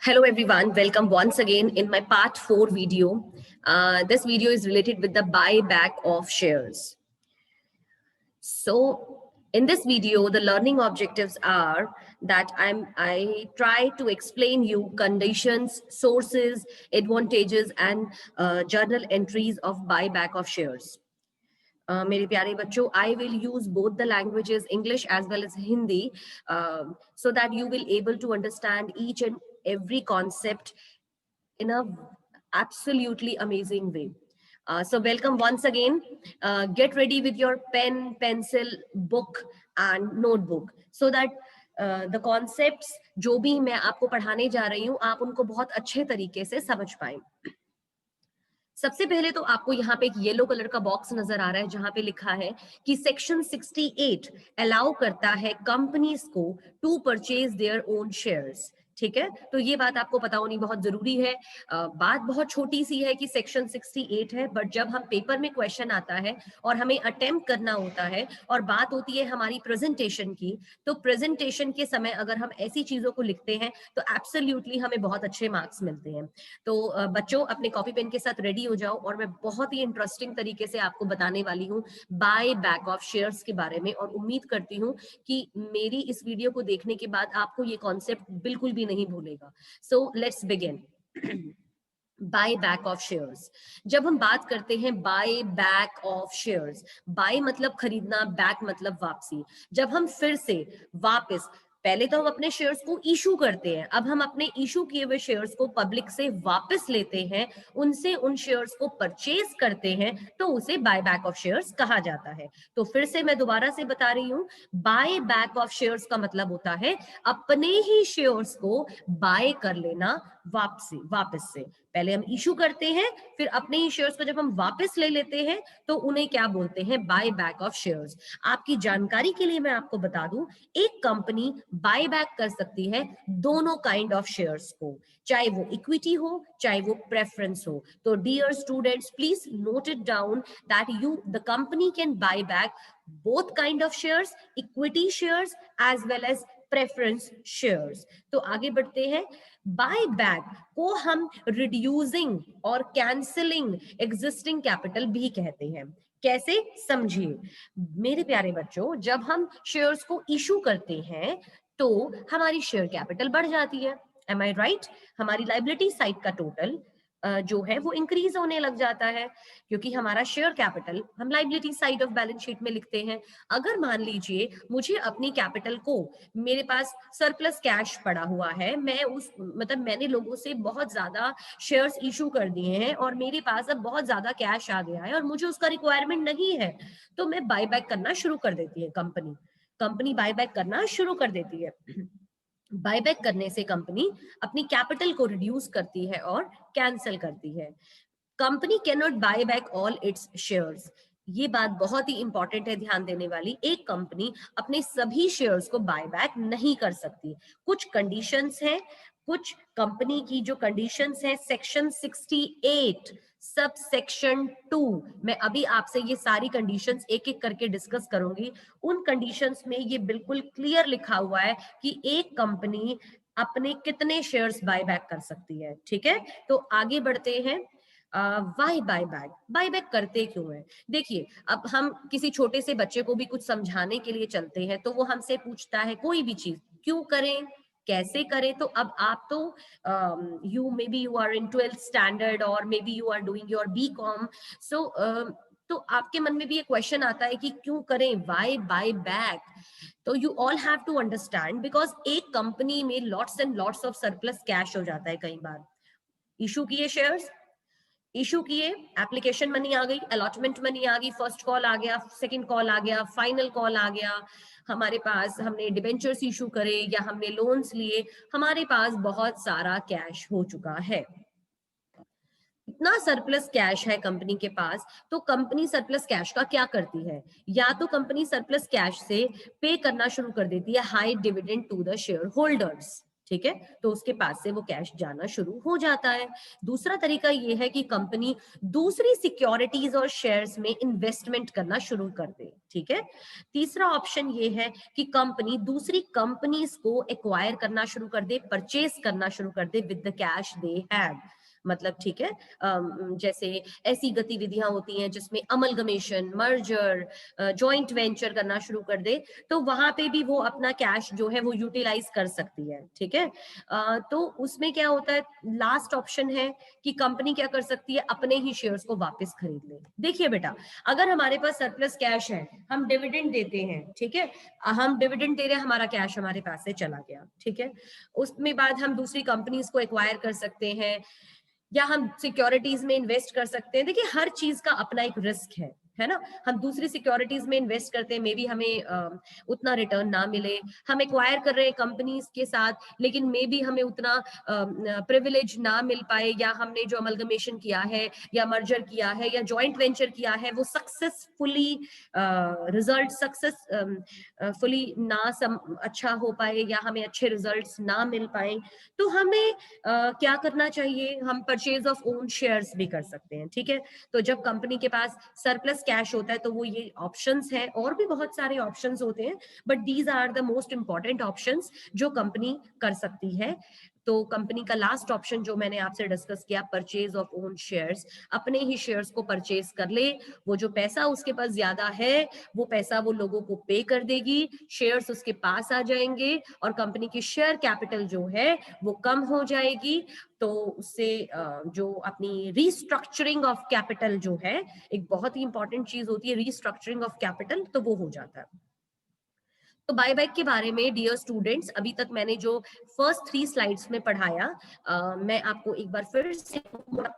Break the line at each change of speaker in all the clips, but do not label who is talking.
Hello everyone, welcome once again in my part 4 video. This video is related with the buyback of shares. So in this video, the learning objectives are that I try to explain you conditions, sources, advantages and journal entries of buyback of shares. मेरे प्यारे बच्चों, I will use both the languages, English as well as Hindi, so that you will able to understand each and every concept in a absolutely amazing way. So welcome once again. Get ready with your pen, pencil, book and notebook so that the concepts जो भी मैं आपको पढ़ाने जा रही हूँ आप उनको बहुत अच्छे तरीके से समझ पाएं. सबसे पहले तो आपको यहाँ पे एक येलो कलर का बॉक्स नजर आ रहा है जहां पे लिखा है कि सेक्शन 68 अलाउ करता है कंपनीज को to purchase their own shares. ठीक है, तो ये बात आपको पता होनी बहुत जरूरी है. बात बहुत छोटी सी है कि सेक्शन 68 है, बट जब हम पेपर में क्वेश्चन आता है और हमें अटेम्प्ट करना होता है और बात होती है हमारी प्रेजेंटेशन की, तो प्रेजेंटेशन के समय अगर हम ऐसी चीजों को लिखते हैं तो एब्सोल्युटली हमें बहुत अच्छे मार्क्स मिलते हैं. तो बच्चों अपने कॉपी पेन के साथ रेडी हो जाओ और मैं बहुत ही इंटरेस्टिंग तरीके से आपको बताने वाली हूँ बाय बैक ऑफ शेयर्स के बारे में, और उम्मीद करती हूँ कि मेरी इस वीडियो को देखने के बाद आपको ये कॉन्सेप्ट बिल्कुल भी नहीं भूलेगा. So let's begin. Buy back of shares. जब हम बात करते हैं buy back of shares, buy मतलब खरीदना, बैक मतलब वापसी. जब हम फिर से वापस, पहले तो हम अपने शेयर्स को इशू करते हैं, अब हम अपने इशू किए हुए शेयर्स को पब्लिक से वापस लेते हैं, उनसे उन शेयर्स को परचेज करते हैं, तो उसे बाय बैक ऑफ शेयर्स कहा जाता है. तो फिर से मैं दोबारा से बता रही हूं, बाय बैक ऑफ शेयर्स का मतलब होता है अपने ही शेयर्स को बाय कर लेना वापस से. पहले हम इशू करते हैं, फिर अपने ही शेयर्स को जब हम वापस ले लेते हैं तो उन्हें क्या बोलते हैं, बाय बैक ऑफ शेयर्स. आपकी जानकारी के लिए मैं आपको बता दूं, एक कंपनी बाय बैक कर सकती है दोनों काइंड ऑफ शेयर्स को, चाहे वो इक्विटी हो चाहे वो प्रेफरेंस हो. तो dear students, please note it down that the company can buy back both kind of shares, equity shares as well as preference shares. तो आगे बढ़ते हैं. बाय बैक को हम रिड्यूसिंग और कैंसिलिंग एग्जिस्टिंग कैपिटल भी कहते हैं. कैसे, समझिए मेरे प्यारे बच्चों. जब हम शेयर्स को इशू करते हैं तो हमारी शेयर कैपिटल बढ़ जाती है. एम आई राइट? हमारी लाइबिलिटी साइड का टोटल जो है वो इंक्रीज होने लग जाता है, क्योंकि हमारा शेयर कैपिटल हम liability side of balance sheet में लिखते हैं. अगर मान लीजिए मुझे अपनी कैपिटल को, मेरे पास सरप्लस कैश पड़ा हुआ है, मैं मैंने लोगों से बहुत ज्यादा शेयर्स इशू कर दिए हैं और मेरे पास अब बहुत ज्यादा कैश आ गया है और मुझे उसका रिक्वायरमेंट नहीं है, तो मैं बायबैक करना शुरू कर देती है कंपनी बायबैक करना शुरू कर देती है. बायबैक करने से कंपनी अपनी कैपिटल को रिड्यूस करती है और कैंसिल करती है. Company can not buy back all it's shares. ये बात बहुत ही इंपॉर्टेंट है, ध्यान देने वाली. एक कंपनी अपने सभी शेयर्स को बाय बैक नहीं कर सकती. कुछ कंडीशंस हैं, कुछ कंपनी की जो कंडीशंस है सेक्शन 68 सब सेक्शन 2, मैं अभी आपसे ये सारी कंडीशंस एक एक करके डिस्कस करूंगी. उन कंडीशंस में ये बिल्कुल क्लियर लिखा हुआ है कि एक कंपनी अपने कितने शेयर्स बाय बैक कर सकती है. ठीक है, तो आगे बढ़ते हैं. वाई बायबैक करते क्यों है? देखिए, अब हम किसी छोटे से बच्चे को भी कुछ समझाने के लिए चलते हैं तो वो हमसे पूछता है कोई भी चीज क्यों करें, कैसे करें. तो अब आप तो you may be you are in 12th standard और may be you are doing your BCom. So तो आपके मन में भी ये क्वेश्चन आता है कि क्यों करें, why buy back. So you all have to understand, because एक कंपनी में lots and lots of surplus cash हो जाता है. कई बार इशू किए शेयर्स, इशू किए, एप्लीकेशन मनी आ गई, अलॉटमेंट मनी आ गई, फर्स्ट कॉल आ गया, सेकंड कॉल आ गया, फाइनल कॉल आ गया, हमारे पास हमने डिबेंचर्स इशू करे या हमने लोन्स लिए, हमारे पास बहुत सारा कैश हो चुका है. इतना सरप्लस कैश है कंपनी के पास, तो कंपनी सरप्लस कैश का क्या करती है? या तो कंपनी सरप्लस कैश से पे करना शुरू कर देती है high dividend to the share holders. ठीक है, तो उसके पास से वो कैश जाना शुरू हो जाता है। दूसरा तरीका ये है कि कंपनी दूसरी सिक्योरिटीज और शेयर्स में इन्वेस्टमेंट करना शुरू कर दे। ठीक है, तीसरा ऑप्शन ये है कि कंपनी दूसरी कंपनीज को एक्वायर करना शुरू कर दे, परचेज करना शुरू कर दे with the cash they have. मतलब ठीक है, जैसे ऐसी गतिविधियां होती हैं जिसमें अमलगमेशन, मर्जर, जॉइंट वेंचर करना शुरू कर दे, तो वहां पे भी वो अपना कैश जो है वो यूटिलाइज कर सकती है। ठीक है, तो उसमें क्या होता है, लास्ट ऑप्शन है कि कंपनी क्या कर सकती है, अपने ही शेयर्स को वापस खरीद ले। देखिए बेटा, अगर हमारे पास सरप्लस कैश है, हम डिविडेंड देते हैं, ठीक है, हम डिविडेंड दे रहे हैं, हमारा कैश हमारे पास से चला गया, ठीक है, उसमें बाद हम दूसरी कंपनीज को एक्वायर कर सकते हैं या हम सिक्योरिटीज में इन्वेस्ट कर सकते हैं। देखिए, हर चीज का अपना एक रिस्क है ना। हम दूसरी सिक्योरिटीज में इन्वेस्ट करते हैं, मे बी हमें उतना रिटर्न ना मिले। हम एक्वायर कर रहे हैं कंपनीज के साथ, लेकिन मे बी हमें उतना प्रिविलेज ना मिल पाए, या हमने जो अमलगमेशन किया है या मर्जर किया है या जॉइंट वेंचर किया है वो सक्सेसफुली रिजल्ट सक्सेसफुली ना अच्छा हो पाए या हमें अच्छे रिजल्ट्स ना मिल पाए, तो हमें क्या करना चाहिए, हम परचेज ऑफ ओन शेयर्स भी कर सकते हैं। ठीक है, तो जब कंपनी के पास सरप्लस कैश होता है तो वो ये ऑप्शंस हैं, और भी बहुत सारे ऑप्शंस होते हैं, but these are the most important options जो कंपनी कर सकती है। तो कंपनी का लास्ट ऑप्शन जो मैंने आपसे डिस्कस किया, परचेज ऑफ ओन शेयर्स, अपने ही शेयर्स को परचेज कर ले, वो जो पैसा उसके पास ज्यादा है वो पैसा वो लोगों को पे कर देगी, शेयर्स उसके पास आ जाएंगे और कंपनी की शेयर कैपिटल जो है वो कम हो जाएगी। तो उससे जो अपनी रीस्ट्रक्चरिंग ऑफ कैपिटल जो है, एक बहुत ही इंपॉर्टेंट चीज होती है रीस्ट्रक्चरिंग ऑफ कैपिटल, तो वो हो जाता है। तो बायबैक के बारे में डियर स्टूडेंट्स, अभी तक मैंने जो फर्स्ट 3 स्लाइड्स में पढ़ाया, मैं आपको एक बार फिर से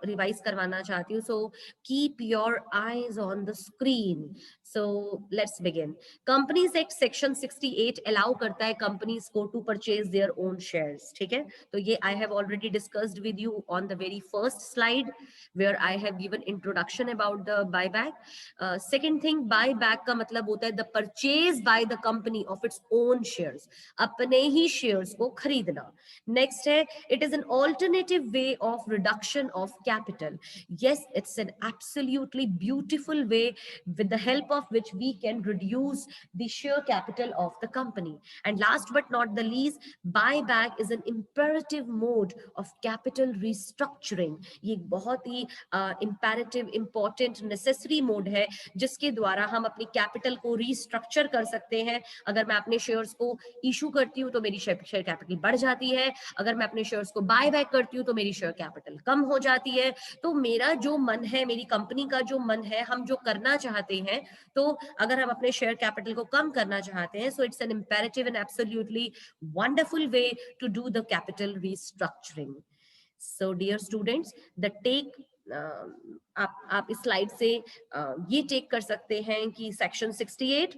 रिवाइज करवाना चाहती हूँ। So keep your eyes on the screen. So let's begin. Companies act section 68 allow करता है कंपनीज को to purchase their own shares. ठीक है, तो ये I have already discussed with you on the very first slide where I have given introduction about the buyback. Second thing, buyback का मतलब होता है the purchase by the company of its own shares, अपने ही shares को खरीदना। Next है, it is an alternative way of reduction of capital. Yes, it's an absolutely beautiful way with the help of which we can reduce the share capital of the company. And last but not the least, buyback is an imperative mode of capital restructuring. ये एक बहुत ही imperative, important, necessary mode है जिसके द्वारा हम अपनी capital को restructure कर सकते हैं। अगर मैं अपने शेयर्स को इशू करती हूँ तो मेरी शेयर कैपिटल बढ़ जाती है, अगर मैं अपने शेयर्स को बाय बैक करती हूँ तो मेरी शेयर कैपिटल कम हो जाती है। तो मेरा जो मन है, मेरी कंपनी का जो मन है, हम जो करना चाहते हैं, तो अगर हम अपने शेयर कैपिटल को कम करना चाहते हैं, so it's an imperative and absolutely wonderful way to do the capital restructuring. So dear students, the take आप इस स्लाइड से ये टेक कर सकते हैं कि section 68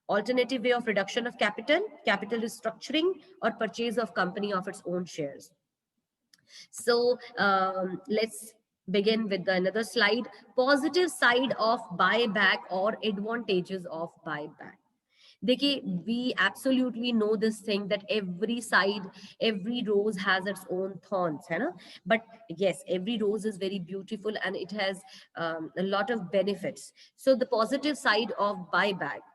alternative way of reduction of capital, capital restructuring, or purchase of company of its own shares. So let's begin with another slide. Positive side of buyback or advantages of buyback. देखिए, we absolutely know this thing that every side, every rose has its own thorns, है ना? But yes, every rose is very beautiful and it has a lot of benefits. So the positive side of buyback,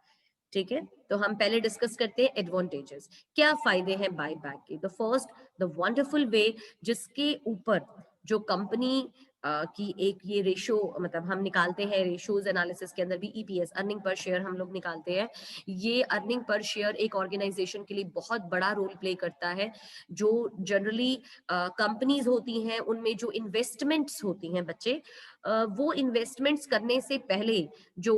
ठीक है, तो हम पहले discuss करते हैं advantages, क्या फायदे हैं बायबैक के। द फर्स्ट, द वंडरफुल वे, जिसके ऊपर जो कंपनी की एक ये रेशो, मतलब हम निकालते हैं रेशोज एनालिसिस के अंदर भी, ईपीएस, अर्निंग पर शेयर हम लोग निकालते हैं। ये अर्निंग पर शेयर एक ऑर्गेनाइजेशन के लिए बहुत बड़ा रोल प्ले करता है। जो जनरली कंपनीज होती हैं उनमें जो इन्वेस्टमेंट्स होती हैं बच्चे, वो इन्वेस्टमेंट्स करने से पहले जो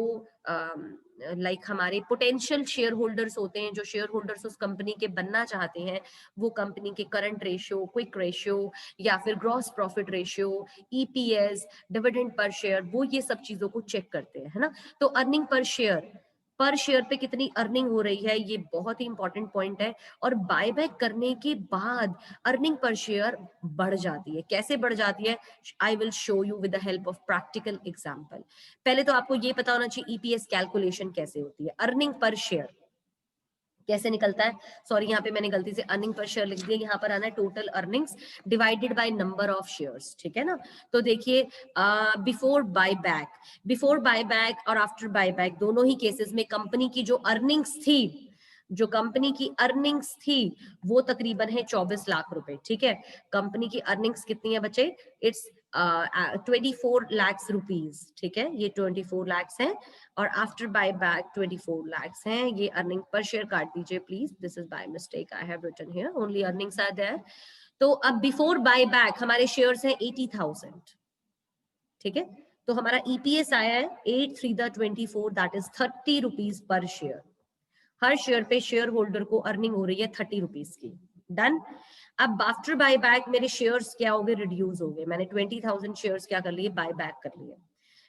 लाइक हमारे पोटेंशियल शेयर होल्डर्स होते हैं, जो शेयर होल्डर्स उस कंपनी के बनना चाहते हैं, वो कंपनी के करंट रेशियो, क्विक रेशियो, या फिर gross profit ratio, EPS, dividend per share, वो ये सब चीजों को चेक करते हैं, है ना। तो अर्निंग पर शेयर पे कितनी अर्निंग हो रही है, ये बहुत ही इंपॉर्टेंट पॉइंट है। और बायबैक करने के बाद अर्निंग पर शेयर बढ़ जाती है। कैसे बढ़ जाती है, I will show you with the help of practical example. पहले तो आपको ये पता होना चाहिए ईपीएस कैलकुलेशन कैसे होती है, अर्निंग पर शेयर। कैसे निकलता है, सॉरी यहाँ पे मैंने गलती से अर्निंग पर शेयर लिख दिया, यहाँ पर आना है total earnings divided by number of shares, ठीक है ना। तो देखिए बिफोर बाय बैक और आफ्टर बाय बैक दोनों ही केसेस में कंपनी की जो अर्निंग्स थी, जो कंपनी की अर्निंग्स थी वो तकरीबन है 24 लाख रुपए, ठीक है। कंपनी की अर्निंग्स कितनी है बच्चे, इट्स 24 lakhs रुपीज, ठीक है, ये 24 lakhs है और आफ्टर बाय बैक 24 lakhs हैं। ये अर्निंग पर शेयर काट दीजिए please, this is by mistake, I have written here only earnings are there. तो अब बिफोर बाय बैक हमारे शेयर्स हैं 80,000, ठीक है। तो हमारा ईपीएस आया है 8 3 24, that is 30 rupees per share. Her share पे शेयर होल्डर को अर्निंग हो रही है 30 रुपीज की, डन। अब आफ्टर बाय बैक मेरे शेयर्स क्या हो गए, रिड्यूस हो गए। मैंने 20,000 शेयर्स क्या कर लिए, बाय बैक कर लिए।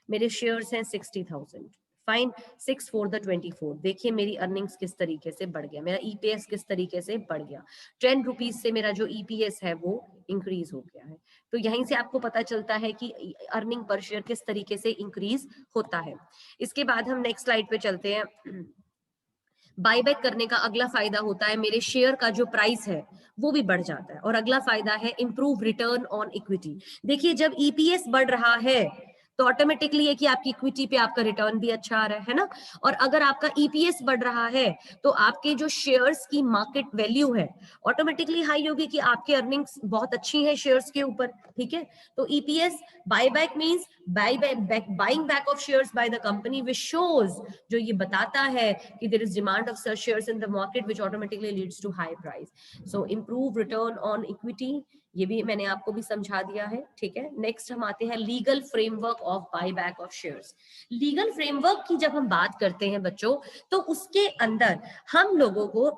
मेरे शेयर्स हैं 60,000, फाइन। 6 4 24, देखिए मेरी अर्निंग्स किस तरीके से बढ़ गया, मेरा ईपीएस किस तरीके से बढ़ गया। 10 रुपीज से मेरा जो ईपीएस है वो इंक्रीज हो गया है। तो यहीं से आपको पता चलता है कि अर्निंग पर शेयर किस तरीके से इंक्रीज होता है। इसके बाद हम नेक्स्ट स्लाइड पे चलते हैं। बायबैक करने का अगला फायदा होता है मेरे शेयर का जो प्राइस है वो भी बढ़ जाता है, और अगला फायदा है इंप्रूव रिटर्न ऑन इक्विटी। देखिए जब ईपीएस बढ़ रहा है तो ऑटोमेटिकली है कि आपकी इक्विटी पे आपका रिटर्न भी अच्छा आ रहा है ना। और अगर आपका ईपीएस बढ़ रहा है तो आपके जो शेयर्स की मार्केट वैल्यू है ऑटोमेटिकली हाई होगी, कि आपके अर्निंग्स बहुत अच्छी है शेयर्स के ऊपर, ठीक है। तो EPS buyback means buying back of shares by the company, which shows, जो ये बताता है कि there is demand of such shares in the market which automatically leads to high price. So improve return on equity, ये भी मैंने आपको भी समझा दिया है, ठीक है। नेक्स्ट हम आते हैं legal framework of buyback of shares. Legal framework की जब हम बात करते हैं बच्चों, तो उसके अंदर हम लोगों को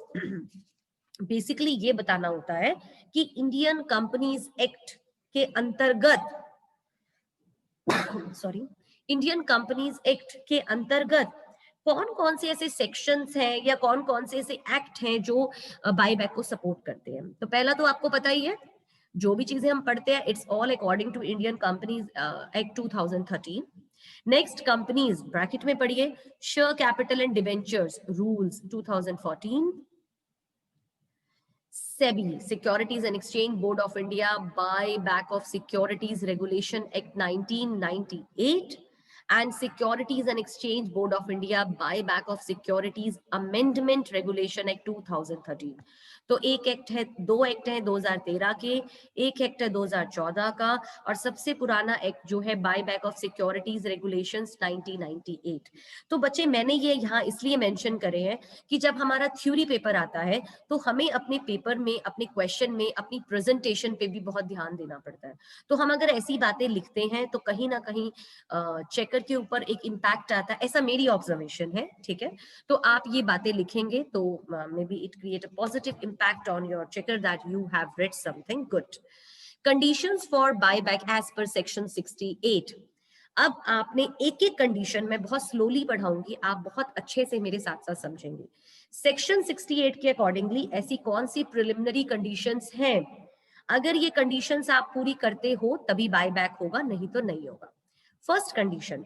बेसिकली ये बताना होता है कि इंडियन कंपनीज एक्ट के अंतर्गत सॉरी, इंडियन कंपनीज एक्ट के अंतर्गत कौन कौन से ऐसे सेक्शंस हैं या कौन कौन से ऐसे एक्ट हैं जो बायबैक को सपोर्ट करते हैं। तो पहला तो आपको पता ही है, जो भी चीजें हम पढ़ते हैं it's all according to Indian companies act 2013। Next companies bracket में पढ़िए, share capital and debentures rules 2014, SEBI, Securities and Exchange Board of India, Buyback of Securities Regulation Act 1998, and Securities and Exchange Board of India, Buyback of Securities Amendment Regulation Act 2013। तो एक act है, दो act हैं 2013 के, एक act है 2014 का, और सबसे पुराना एक्ट जो है बायबैक ऑफ सिक्योरिटीज रेगुलेशंस 1998। तो बच्चे मैंने ये यहाँ इसलिए मेंशन करे हैं कि जब हमारा थ्योरी पेपर आता है तो हमें अपने पेपर में, अपने क्वेश्चन में, अपनी प्रेजेंटेशन पे भी बहुत ध्यान देना पड़ता है। तो हम अगर ऐसी बातें लिखते हैं तो कहीं ना कहीं चेकर के ऊपर एक इम्पैक्ट आता है, ऐसा मेरी ऑब्जर्वेशन है, ठीक है। तो आप ये बातें लिखेंगे तो maybe it create a positive impact on your checker that you have read something good. Conditions for buyback as per section 68। अब आपने एक एक कंडीशन में बहुत स्लोली पढ़ाऊंगी, आप बहुत अच्छे से मेरे साथ साथ समझेंगे। सेक्शन 68 के अकॉर्डिंगली ऐसी कौन सी प्रिलिमिनरी कंडीशंस हैं, अगर ये कंडीशंस आप पूरी करते हो तभी बायबैक होगा, नहीं तो नहीं होगा। फर्स्ट कंडीशन,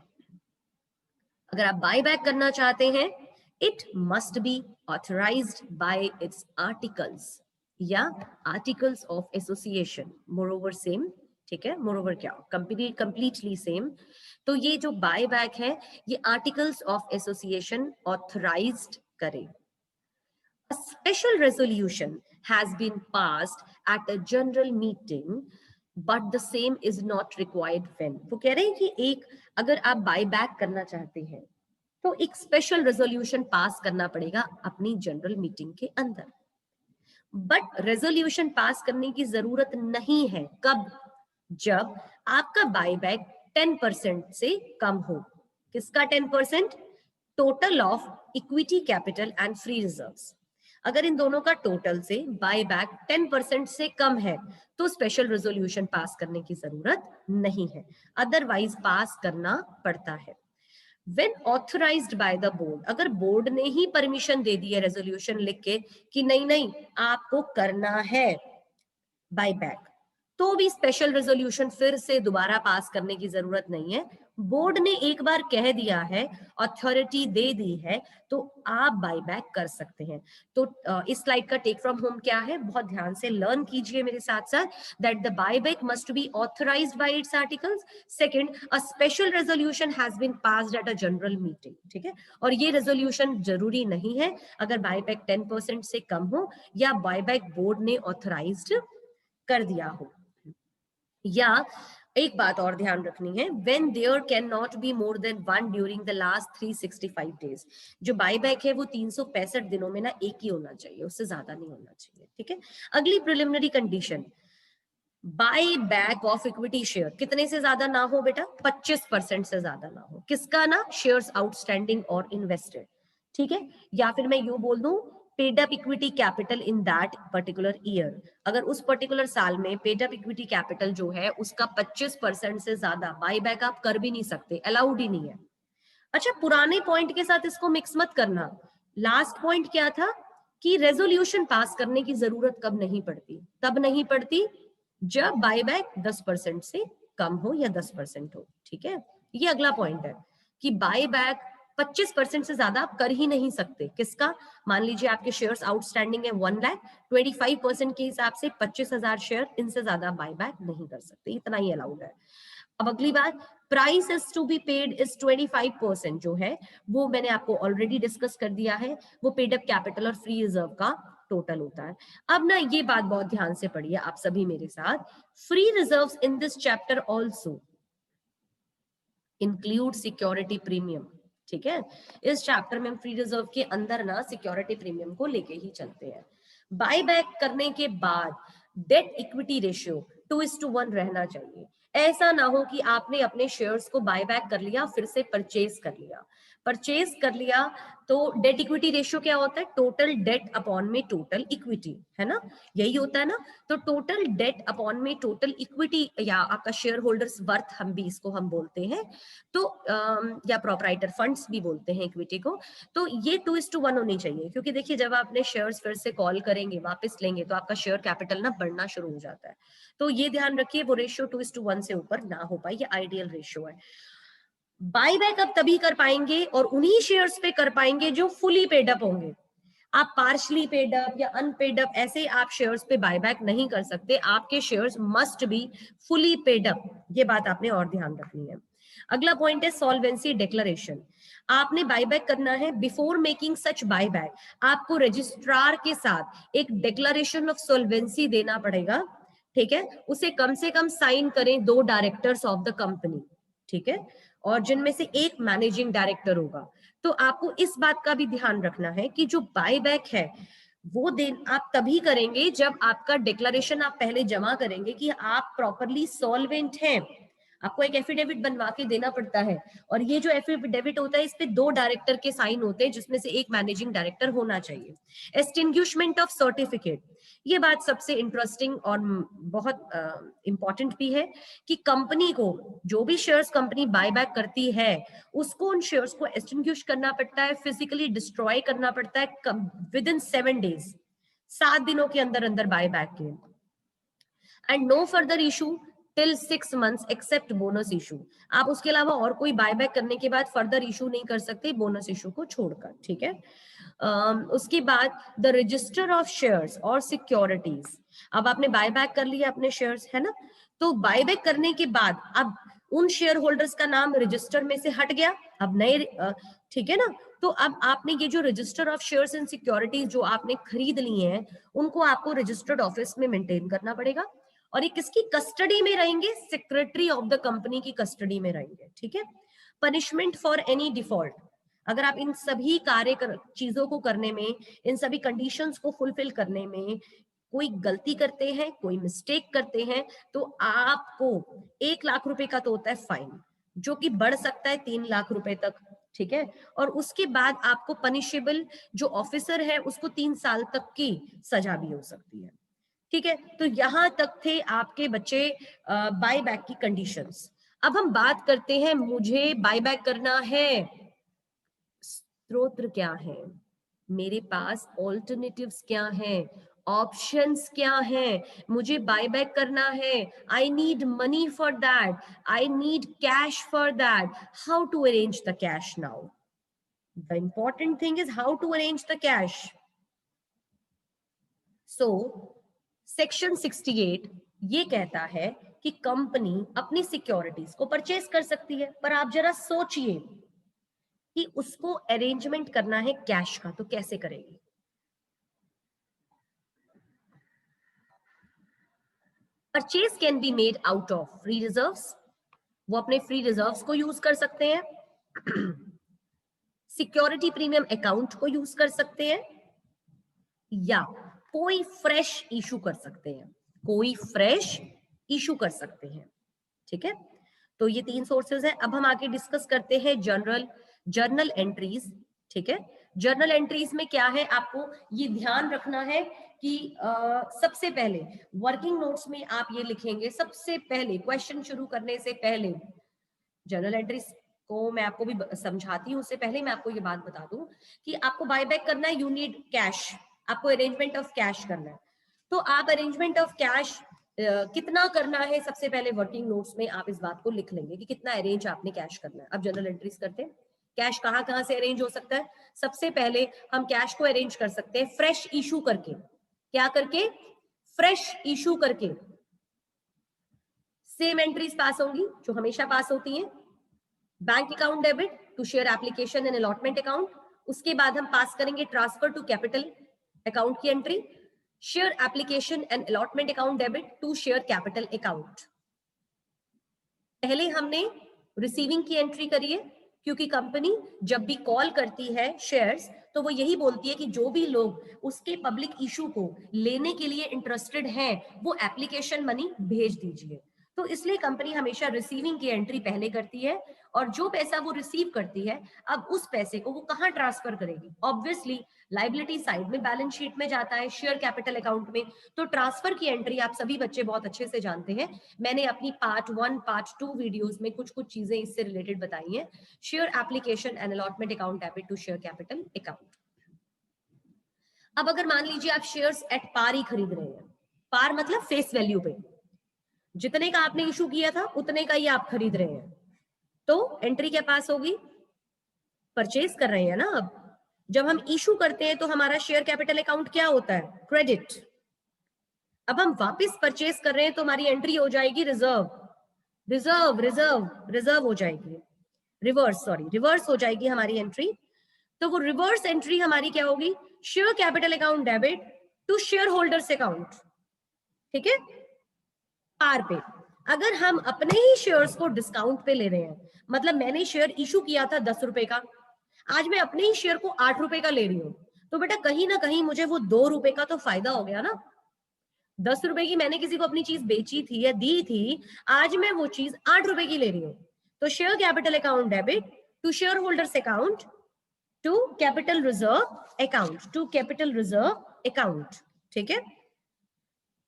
अगर आप बायबैक करना चाहते हैं, it must be authorised by its articles या articles of association, moreover same, ठीक है। मोरओवर क्या, कंप्लीटली सेम। तो ये जो बायबैक है ये आर्टिकल्स ऑफ एसोसिएशन ऑथराइज्ड करे। A special resolution has been passed at a general meeting, but the same is not required when। वो कह रहे हैं कि एक, अगर आप बाय बैक करना चाहते हैं तो एक स्पेशल रेजोल्यूशन पास करना पड़ेगा अपनी जनरल मीटिंग के अंदर, बट रेजोल्यूशन पास करने की जरूरत नहीं है। कब? जब आपका बायबैक 10% से कम हो। किसका 10%? Total of equity capital and free reserves. अगर इन दोनों का टोटल से बायबैक 10% से कम है तो स्पेशल रेजोल्यूशन पास करने की जरूरत नहीं है, अदरवाइज पास करना पड़ता है। When authorized by the board, अगर बोर्ड ने ही परमिशन दे दी है रेजोल्यूशन लिख के कि नहीं नहीं आपको करना है बायबैक, तो भी स्पेशल रेजोल्यूशन फिर से दोबारा पास करने की जरूरत नहीं है, बोर्ड ने एक बार कह दिया है, अथॉरिटी दे दी है, तो आप बायबैक कर सकते हैं। तो इस स्लाइड का टेक फ्रॉम होम क्या है, बहुत ध्यान से लर्न कीजिए मेरे साथ साथ, that the buyback must be authorised by its articles. Second, a special resolution has been passed at a general meeting, ठीक है, और ये रेजोल्यूशन जरूरी नहीं है अगर बायबैक 10% से कम हो या बायबैक बोर्ड ने ऑथराइज्ड कर दिया हो। या एक बात और ध्यान रखनी है, when there cannot be more than one during the last 365 days, जो बायबैक है वो 365 दिनों में ना एक ही होना चाहिए, उससे ज्यादा नहीं होना चाहिए, ठीक है। अगली preliminary condition, bye back of equity share कितने से ज्यादा ना हो बेटा, 25% से ज्यादा ना हो, किसका ना, शेयर्स आउटस्टैंडिंग और इन्वेस्टेड, ठीक है। या फिर मैं यूं बोल दूं, paid up equity capital in that particular year, अगर उस पर्टिकुलर साल में पेड अप इक्विटी कैपिटल जो है उसका 25% से ज्यादा बाय बैक आप कर भी नहीं सकते, अलाउड ही नहीं है। अच्छा, पुराने पॉइंट के साथ इसको मिक्स मत करना। लास्ट पॉइंट क्या था कि रेजोल्यूशन पास करने की जरूरत कब नहीं पड़ती, तब नहीं पड़ती जब बायबैक 10% से कम हो या 10% हो, ठीक है। ये अगला पॉइंट है कि बायबैक 25% से ज्यादा आप कर ही नहीं सकते, किसका, मान लीजिए आपके शेयर्स आउटस्टैंडिंग है 1 लाख, 25% के हिसाब से 25,000 शेयर, इनसे ज्यादा बायबैक नहीं कर सकते, इतना ही अलाउड है। अब अगली बात, price is to be paid is 25% जो है वो मैंने आपको ऑलरेडी डिस्कस कर दिया है, वो पेड अप कैपिटल और फ्री रिजर्व का टोटल होता है। अब ना ये बात बहुत ध्यान से पढ़िए आप सभी मेरे साथ, free reserves in this chapter also include security premium, ठीक है। इस चैप्टर में फ्री रिजर्व के अंदर ना सिक्योरिटी प्रीमियम को लेके ही चलते हैं। बाय बैक करने के बाद डेट इक्विटी रेशियो 2:1 रहना चाहिए। ऐसा ना हो कि आपने अपने शेयर्स को बाय बैक कर लिया फिर से परचेज कर लिया तो डेट इक्विटी रेशियो क्या होता है, टोटल डेट अपॉन में टोटल इक्विटी, है ना, यही होता है ना। तो टोटल डेट अपॉन में टोटल इक्विटी या आपका शेयर होल्डर्स वर्थ हम भी इसको हम बोलते हैं, तो या प्रोप्राइटर फंड्स भी बोलते हैं इक्विटी को। तो ये 2:1 होनी चाहिए, क्योंकि देखिए जब आप अपने शेयर्स फिर से कॉल करेंगे वापस लेंगे तो आपका शेयर कैपिटल ना बढ़ना शुरू हो जाता है। तो ये ध्यान रखिए वो रेशियो 2:1 से ऊपर ना हो पाए, ये आइडियल रेशियो है। बाय बैक अब तभी कर पाएंगे और उन्हीं शेयर्स पे कर पाएंगे जो फुली पेड अप होंगे। आप पार्शली पेड अप या अनपेड अप ऐसे आप शेयर्स पे बायबैक नहीं कर सकते, आपके shares must be fully paid up, ये बात आपने और ध्यान रखनी है। अगला पॉइंट है सॉल्वेंसी डिक्लेरेशन, आपने बायबैक करना है, बिफोर मेकिंग सच बायबैक आपको रजिस्ट्रार के साथ एक डिक्लेरेशन ऑफ सॉल्वेंसी देना पड़ेगा, ठीक है। उसे कम से कम साइन करें 2 डायरेक्टर्स ऑफ द कंपनी, ठीक है, और जिनमें से एक मैनेजिंग डायरेक्टर होगा। तो आपको इस बात का भी ध्यान रखना है कि जो बायबैक है वो दिन आप तभी करेंगे जब आपका डिक्लेरेशन आप पहले जमा करेंगे कि आप प्रॉपरली सॉल्वेंट हैं। आपको एक एफिडेविट बनवा के देना पड़ता है, और ये जो एफिडेविट होता है इस पे 2 डायरेक्टर के साइन होते हैं जिसमें से एक मैनेजिंग डायरेक्टर होना चाहिए। एक्सटिंग्विशमेंट ऑफ सर्टिफिकेट, ये बात सबसे इंटरेस्टिंग और बहुत इंपॉर्टेंट भी है कि कंपनी को जो भी शेयर्स कंपनी बायबैक करती है उसको उन शेयर्स को एक्सटिंग्विश करना पड़ता है, फिजिकली डिस्ट्रॉय करना पड़ता है विद इन 7 डेज, 7 दिनों के अंदर अंदर बायबैक के, and no further issue till 6 months except bonus issue. आप उसके अलावा और कोई बायबैक करने के बाद फर्दर इशू नहीं कर सकते बोनस इशू को छोड़कर, ठीक है। उसके बाद द रजिस्टर ऑफ शेयर्स और सिक्योरिटीज, अब आपने बायबैक कर लिया अपने शेयर्स, है ना, तो बायबैक करने के बाद अब उन शेयर होल्डर्स का नाम रजिस्टर में से हट गया, अब नए, ठीक है ना। तो अब आपने ये जो register of shares and securities जो आपने खरीद लिए हैं उनको आपको रजिस्टर्ड ऑफिस में मेंटेन करना पड़ेगा, और ये किसकी कस्टडी में रहेंगे, सेक्रेटरी ऑफ द कंपनी की कस्टडी में रहेंगे, ठीक है। पनिशमेंट फॉर एनी डिफॉल्ट, अगर आप इन सभी चीजों को करने में, इन सभी कंडीशंस को फुलफिल करने में कोई गलती करते हैं, कोई मिस्टेक करते हैं, तो आपको 1 लाख रुपए का तो होता है फाइन, जो कि बढ़ सकता है 3 लाख रुपए तक, ठीक है। और उसके बाद आपको पनिशेबल जो ऑफिसर है उसको 3 साल तक की सजा भी हो सकती है, ठीक है। तो यहां तक थे आपके बच्चे बाय बैक की कंडीशंस। अब हम बात करते हैं, मुझे बाय बैक करना है, स्रोत क्या है, मेरे पास ऑल्टरनेटिव्स क्या हैं, ऑप्शंस क्या हैं, मुझे बाय बैक करना है, I need money for that, I need cash for that, how to arrange the cash now? The important thing is how to arrange the cash. So section 68 ये कहता है कि कंपनी अपनी सिक्योरिटीज को purchase कर सकती है, पर आप जरा सोचिए कि उसको अरेंजमेंट करना है कैश का, तो कैसे करेगी? Purchase can be made out of free reserves, वो अपने फ्री रिजर्व्स को यूज कर सकते हैं, सिक्योरिटी प्रीमियम अकाउंट को यूज कर सकते हैं, या कोई फ्रेश इशू कर सकते हैं, कोई फ्रेश इशू कर सकते हैं. ठीक है, तो ये 3 सोर्सेज है. अब हम आगे डिस्कस करते हैं जर्नल एंट्रीज. ठीक है, जर्नल एंट्रीज में क्या है, आपको ये ध्यान रखना है कि सबसे पहले वर्किंग नोट्स में आप ये लिखेंगे, सबसे पहले क्वेश्चन शुरू करने से पहले जर्नल एंट्रीज को मैं आपको भी समझाती हूँ, उससे पहले मैं आपको ये बात बता दूं कि आपको बाय बैक करना है, यू नीड कैश, आपको अरेंजमेंट ऑफ कैश करना है. तो आप अरेंजमेंट ऑफ कैश कितना करना है, सबसे पहले वर्किंग नोट्स में आप इस बात को लिख लेंगे कि कितना अरेंज आपने कैश करना है. अब जर्नल एंट्रीज करते हैं, कैश कहाँ कहाँ से अरेंज हो सकता है. सबसे पहले हम कैश को अरेंज कर सकते हैं फ्रेश इशू करके. क्या करके? फ्रेश इशू करके. सेम एंट्रीज पास होंगी जो हमेशा पास होती हैं. Bank account debit to share application and allotment account. उसके बाद हम पास करेंगे ट्रांसफर टू कैपिटल अकाउंट की entry, share application and allotment account debit to share capital account. पहले हमने रिसीविंग की एंट्री करी है, क्योंकि कंपनी जब भी कॉल करती है शेयर्स, तो वो यही बोलती है कि जो भी लोग उसके पब्लिक इशू को लेने के लिए इंटरेस्टेड हैं, वो एप्लीकेशन मनी भेज दीजिए. तो इसलिए कंपनी हमेशा रिसीविंग की एंट्री पहले करती है, और जो पैसा वो रिसीव करती है, अब उस पैसे को वो कहाँ ट्रांसफर करेगी? ऑब्वियसली लाइबिलिटी साइड में, बैलेंस शीट में जाता है, शेयर कैपिटल अकाउंट में. तो ट्रांसफर की एंट्री आप सभी बच्चे बहुत अच्छे से जानते हैं, मैंने अपनी पार्ट 1 पार्ट 2 वीडियोस में कुछ चीजें इससे रिलेटेड बताई हैं. Share application and allotment account debit to share capital account. अब अगर मान लीजिए आप शेयर्स एट पार ही खरीद रहे हैं, पार मतलब फेस वैल्यू पे, जितने का आपने इशू किया था उतने का ही आप खरीद रहे हैं, तो एंट्री क्या पास होगी? परचेज कर रहे हैं ना. अब जब हम इशू करते हैं तो हमारा शेयर कैपिटल अकाउंट क्या होता है? क्रेडिट. अब हम वापस परचेज कर रहे हैं तो हमारी एंट्री हो जाएगी रिजर्व. रिजर्व रिजर्व रिजर्व हो जाएगी, रिवर्स हो जाएगी हमारी एंट्री. तो वो रिवर्स एंट्री हमारी क्या होगी? Share capital account debit to share holders account. ठीक है, पार पे. अगर हम अपने ही शेयर्स को डिस्काउंट पे ले रहे हैं, मतलब मैंने शेयर इशू किया था 10 रुपए का, आज मैं अपने ही शेयर को 8 रुपए का ले रही हूँ, तो बेटा कहीं ना कहीं मुझे वो 2 रुपए का तो फायदा हो गया ना. 10 रुपए की मैंने किसी को अपनी चीज बेची थी या दी थी, आज मैं वो चीज 8 रुपए की ले रही हूँ. तो share capital account debit to share holders account to capital reserve account, to capital reserve account. ठीक है,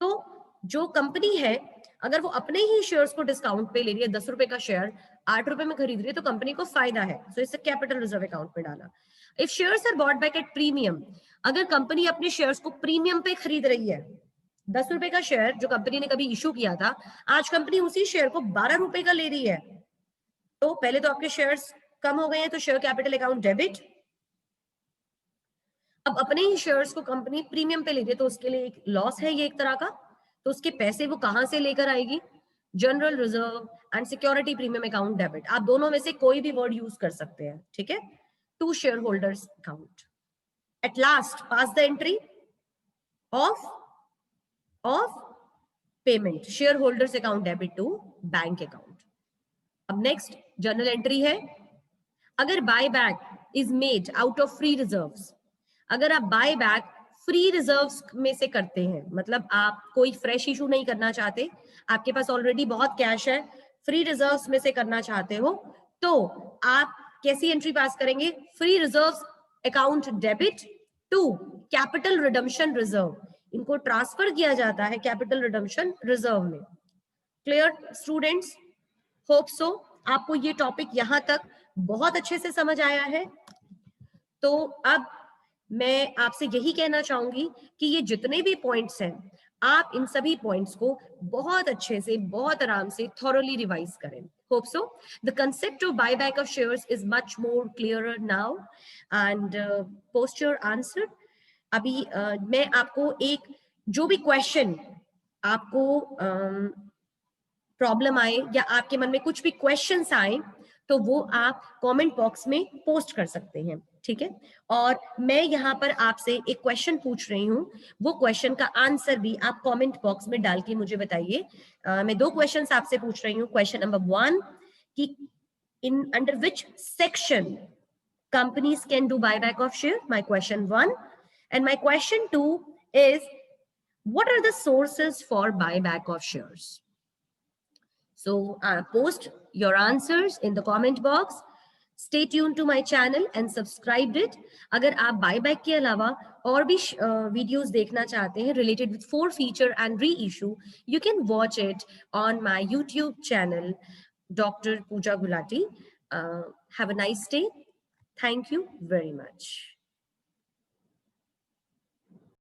तो जो कंपनी है अगर वो अपने ही शेयर्स को डिस्काउंट पे ले रही है, 10 रुपए का शेयर 8 रुपए में खरीद रही है, तो कंपनी को फायदा है, सो इसे कैपिटल रिजर्व अकाउंट में डाला. If shares are bought back at premium, अगर कंपनी अपने शेयर्स को प्रीमियम पे खरीद रही है, 10 रुपए का शेयर जो कंपनी ने कभी इशू किया था, आज कंपनी उसी शेयर को 12 रुपए का ले रही है, तो पहले तो आपके शेयर्स कम हो गए हैं, तो शेयर कैपिटल अकाउंट डेबिट. अब अपने ही शेयर्स को कंपनी प्रीमियम पे ले रही है, तो उसके लिए एक लॉस है ये एक तरह का, तो उसके पैसे वो कहां से लेकर आएगी? General reserve and security premium account debit. आप दोनों में से कोई भी वर्ड यूज कर सकते हैं. ठीक है, to share holders account. At last pass the entry of payment, share holders account debit to bank account. अब नेक्स्ट जर्नल एंट्री है, अगर buy back is made out of free reserves. अगर आप बाय बैक फ्री रिजर्व्स में से करते हैं, मतलब आप कोई फ्रेश इशू नहीं करना चाहते, आपके पास ऑलरेडी बहुत कैश है, फ्री रिजर्व्स में से करना चाहते हो, तो आप कैसी एंट्री पास करेंगे? Free reserves account debit to capital redemption reserve. इनको ट्रांसफर किया जाता है कैपिटल रिडम्पशन रिजर्व में. Clear students? होप सो आपको ये टॉपिक यहां तक बहुत अच्छे से समझ आया है. तो अब मैं आपसे यही कहना चाहूंगी कि ये जितने भी पॉइंट्स हैं, आप इन सभी पॉइंट्स को बहुत अच्छे से, बहुत आराम से थॉरली रिवाइज करें. Hope so. The concept of buyback of shares is much more clearer now. And post your answer. अभी मैं आपको एक जो भी क्वेश्चन आपको प्रॉब्लम आए या आपके मन में कुछ भी क्वेश्चंस आए, तो वो आप कमेंट बॉक्स में पोस्ट कर सकते हैं. ठीक है. और मैं यहाँ पर आपसे एक क्वेश्चन पूछ रही हूँ, वो क्वेश्चन का आंसर भी आप कमेंट बॉक्स में डाल के मुझे बताइए. मैं 2 क्वेश्चंस आपसे पूछ रही हूँ. क्वेश्चन नंबर 1 कि in under which section companies can do buyback of share, my question 1. And my question 2 is, what are the sources for buyback of shares? So post your answers in the comment box. Stay tuned to my channel and subscribe it. अगर आप buyback के अलावा और भी videos देखना चाहते हैं related with 4 feature and reissue, you can watch it on my YouTube channel, Dr. Pooja Gulati. Have a nice day. Thank you very much.